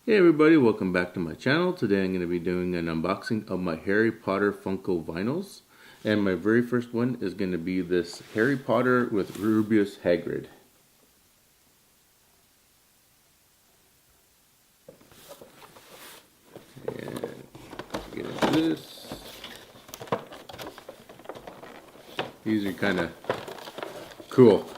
Hey everybody, welcome back to my channel. Today I'm going to be doing an unboxing of my Harry Potter Funko Vinyls. And my very first one is going to be this Harry Potter with Rubeus Hagrid. And get into this. These are kind of cool.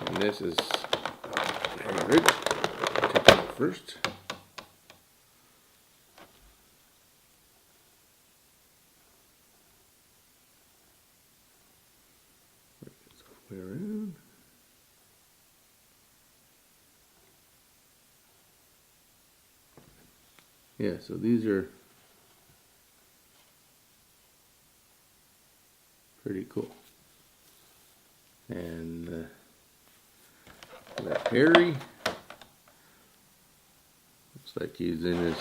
And this is Hagrid. Take it out first. Way around. Yeah, so these are pretty cool. And got Harry. Looks like he's in his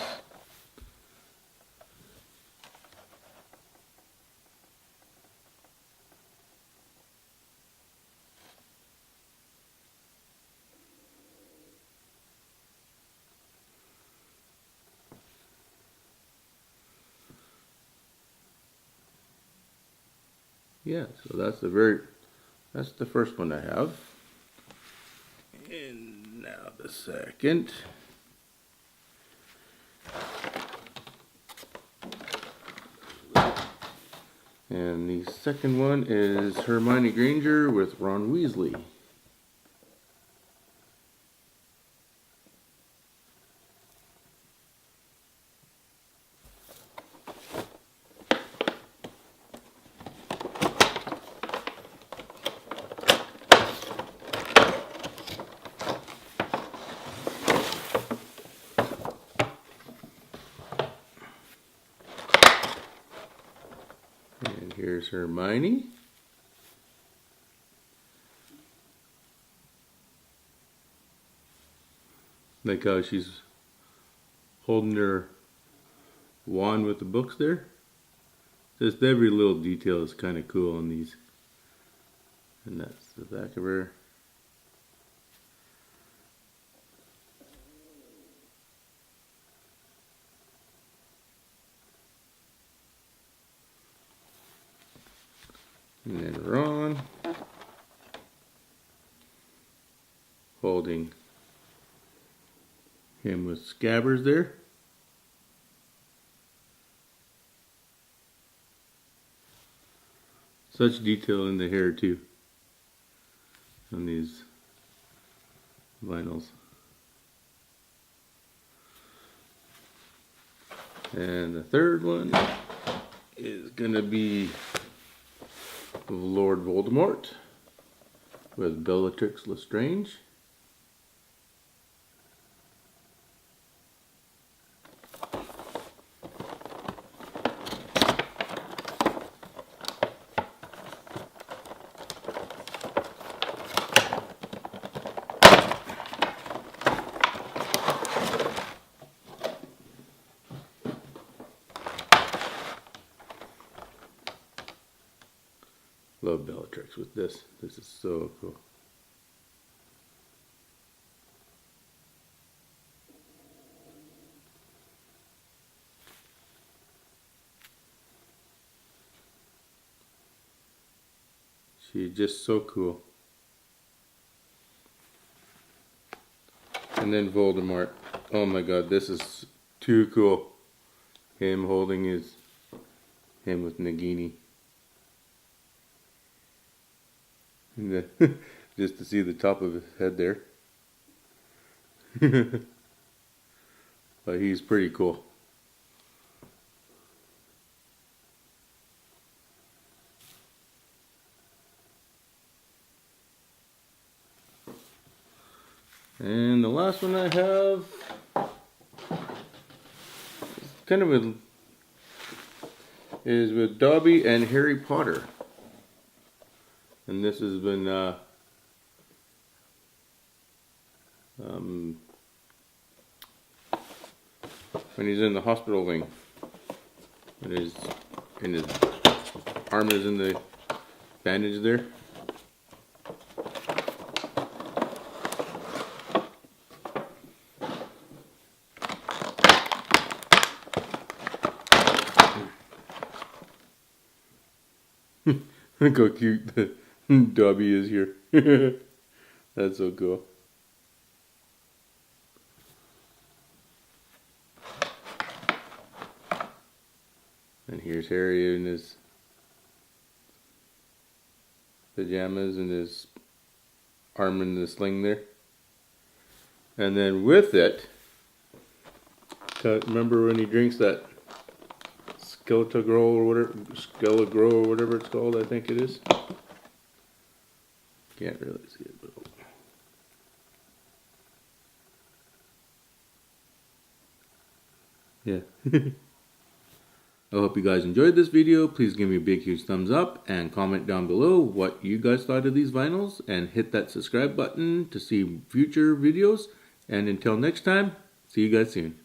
so that's the first one I have. And now the second. And the second one is Hermione Granger with Ron Weasley. And here's Hermione. Like how she's holding her wand with the books there. Just every little detail is kind of cool on these. And that's the back of her. And then Ron holding him with Scabbers there. Such detail in the hair too on these vinyls. And the third one is gonna be Lord Voldemort with Bellatrix Lestrange. Love Bellatrix with this. This is so cool. She's just so cool. And then Voldemort. Oh my god, this is too cool. Him holding him with Nagini. And just to see the top of his head there. But he's pretty cool. And the last one I have is with Dobby and Harry Potter. And this has been when he's in the hospital wing, and he's in his arm is in the bandage there. Look how cute the Dobby is here. That's so cool. And here's Harry in his pajamas and his arm in the sling there. And then with it, remember when he drinks that Skeletogro or whatever it's called, I think it is. Can't really see it, but yeah. I hope you guys enjoyed this video. Please give me a big huge thumbs up and comment down below what you guys thought of these vinyls, and hit that subscribe button to see future videos. And until next time, see you guys soon.